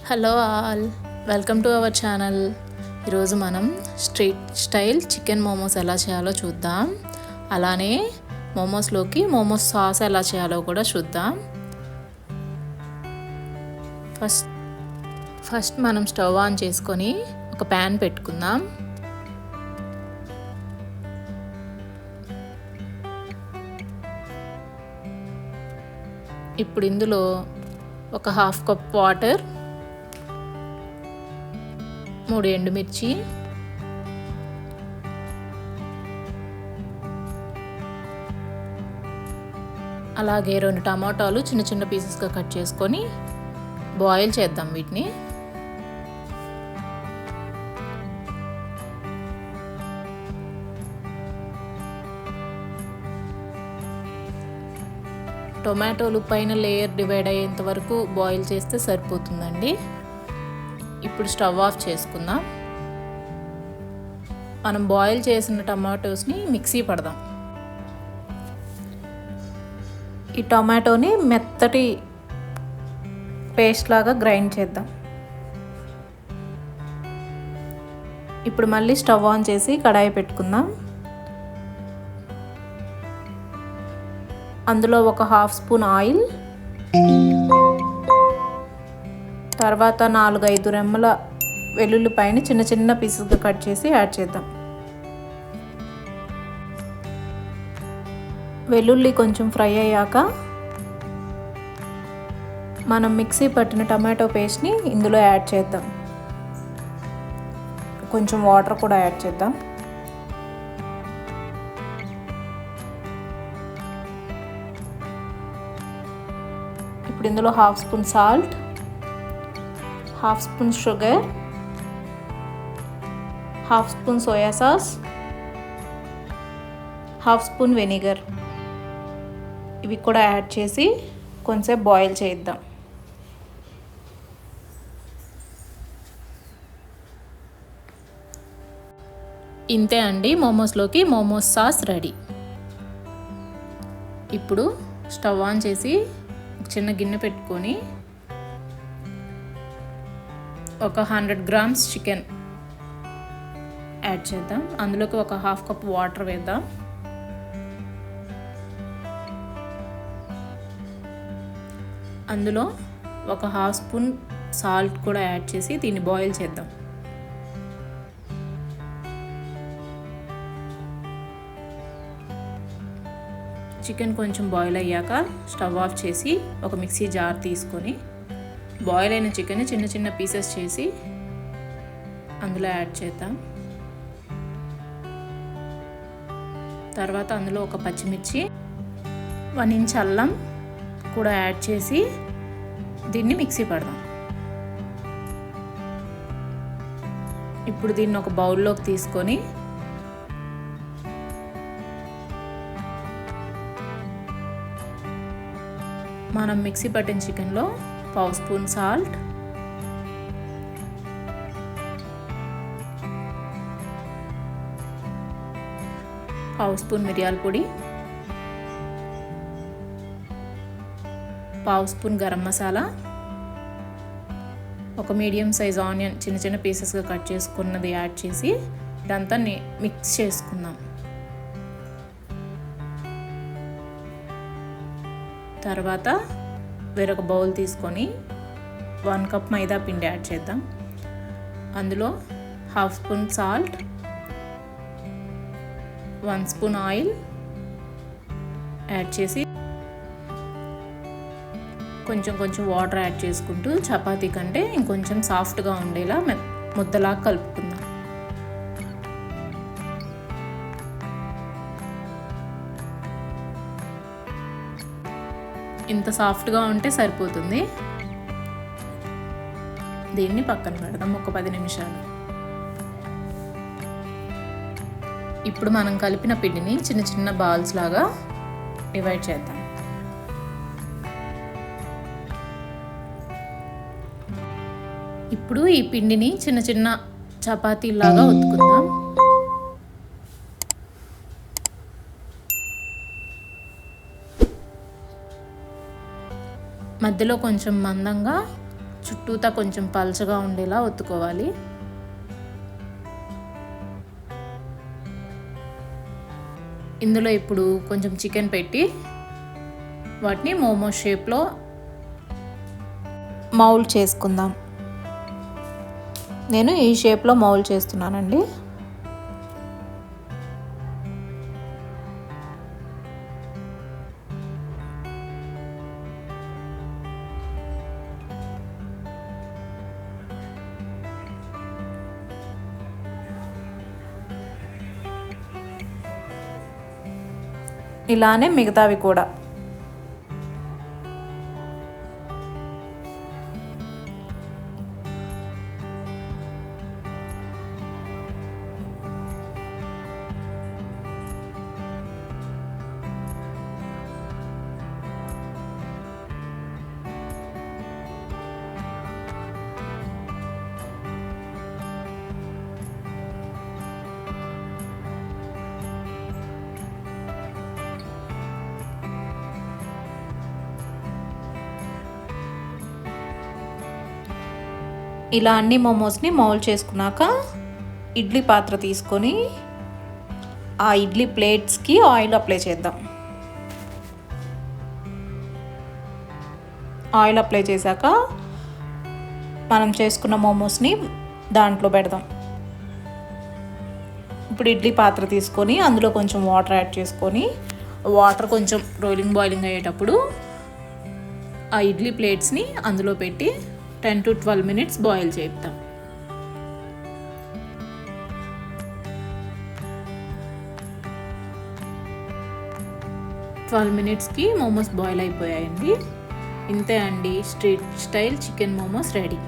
Hello all, welcome to our channel. ఈరోజు మనం street style chicken momos ఎలా చేయాలో చూద్దాం. అలానే మోమోస్లోకి మోమోస్ సాస్ ఎలా చేయాలో కూడా చూద్దాం. ఫస్ట్ మనం స్టవ్ ఆన్ చేసుకొని ఒక ప్యాన్ పెట్టుకుందాం. ఇప్పుడు ఇందులో ఒక హాఫ్ కప్ వాటర్, 3 ఎండుమిర్చి, అలాగే 2 టమాటాలు చిన్న చిన్న పీసెస్గా కట్ చేసుకొని బాయిల్ చేద్దాం వీటిని. టొమాటోలు పైన లేయర్ డివైడ్ అయ్యేంత వరకు బాయిల్ చేస్తే సరిపోతుందండి. ఇప్పుడు స్టవ్ ఆఫ్ చేసుకుందాం. మనం బాయిల్ చేసిన టమాటోస్ని మిక్సీ పడదాం. ఈ టమాటోని మెత్తటి పేస్ట్ లాగా గ్రైండ్ చేద్దాం. ఇప్పుడు మళ్ళీ స్టవ్ ఆన్ చేసి కడాయి పెట్టుకుందాం. అందులో ఒక హాఫ్ స్పూన్ ఆయిల్, తర్వాత 4-5 రెమ్మల వెల్లుల్లిపాయని చిన్న చిన్న పీసెస్గా కట్ చేసి యాడ్ చేద్దాం. వెల్లుల్లి కొంచెం ఫ్రై అయ్యాక మనం మిక్సీ పట్టిన టమాటో పేస్ట్ని ఇందులో యాడ్ చేద్దాం. కొంచెం వాటర్ కూడా యాడ్ చేద్దాం. ఇప్పుడు ఇందులో half spoon salt, half spoon sugar, half spoon soya sauce, half spoon vinegar ఇవి కూడా యాడ్ చేసి కొంచెంసేపు బాయిల్ చేద్దాం. ఇంతే అండి, మోమోస్లోకి మోమోస్ సాస్ రెడీ. ఇప్పుడు స్టవ్ ఆన్ చేసి ఒక చిన్న గిన్నె పెట్టుకొని ఒక 100 గ్రామ్స్ చికెన్ యాడ్ చేద్దాం. అందులోకి ఒక హాఫ్ కప్ వాటర్ వేద్దాం. అందులో ఒక హాఫ్ స్పూన్ సాల్ట్ కూడా యాడ్ చేసి దీన్ని బాయిల్ చేద్దాం. చికెన్ కొంచెం బాయిల్ అయ్యాక స్టవ్ ఆఫ్ చేసి ఒక మిక్సీ జార్ తీసుకొని బాయిల్ అయిన చికెన్ని చిన్న చిన్న పీసెస్ చేసి అందులో యాడ్ చేద్దాం. తర్వాత అందులో ఒక పచ్చిమిర్చి, 1 ఇంచ్ అల్లం కూడా యాడ్ చేసి దీన్ని మిక్సీ పడదాం. ఇప్పుడు దీన్ని ఒక బౌల్లోకి తీసుకొని మనం మిక్సీ పట్టిన చికెన్లో పావు స్పూన్ సాల్ట్, పావు స్పూన్ మిరియాల పొడి, పావు స్పూన్ గరం మసాలా, ఒక మీడియం సైజ్ ఆనియన్ చిన్న చిన్న పీసెస్గా కట్ చేసుకున్నది యాడ్ చేసి ఇదంతా మిక్స్ చేసుకుందాం. తర్వాత వేరొక బౌల్ తీసుకొని 1 కప్ మైదా పిండి యాడ్ చేద్దాం. అందులో half spoon salt, 1 spoon oil add చేసి కొంచెం కొంచెం వాటర్ యాడ్ చేసుకుంటూ చపాతీ కంటే ఇంకొంచెం సాఫ్ట్గా ఉండేలా ముద్దలా కలుపుకుందాం. ఇంత సాఫ్ట్గా ఉంటే సరిపోతుంది. దీన్ని పక్కన పెడదాం ఒక 10 నిమిషాలు. ఇప్పుడు మనం కలిపిన పిండిని చిన్న చిన్న బాల్స్ లాగా డివైడ్ చేద్దాం. ఇప్పుడు ఈ పిండిని చిన్న చిన్న చపాతీలాగా ఒత్తుకుందాం. మధ్యలో కొంచెం మందంగా చుట్టూతా కొంచెం పల్చగా ఉండేలా ఒత్తుకోవాలి. ఇందులో ఇప్పుడు కొంచెం చికెన్ పెట్టి వాటిని మోమోస్ షేప్లో మౌల్డ్ చేసుకుందాం. నేను ఈ షేప్లో మౌల్డ్ చేస్తున్నానండి. ఇలానే మిగతావి కూడా. ఇలా అన్ని మోమోస్ని మౌల్డ్ చేసుకున్నాక ఇడ్లీ పాత్ర తీసుకొని ఆ ఇడ్లీ ప్లేట్స్కి ఆయిల్ అప్లై చేద్దాం. ఆయిల్ అప్లై చేశాక మనం చేసుకున్న మోమోస్ని దాంట్లో పెడదాం. ఇప్పుడు ఇడ్లీ పాత్ర తీసుకొని అందులో కొంచెం వాటర్ యాడ్ చేసుకొని వాటర్ కొంచెం బాయిలింగ్ అయ్యేటప్పుడు ఆ ఇడ్లీ ప్లేట్స్ని అందులో పెట్టి 10 to 12 minutes బాయిల్ చేద్దాం. 12 minutesకి మోమోస్ బాయిల్ అయిపోయాయండి. ఇంతే అండి, street style chicken momos ready.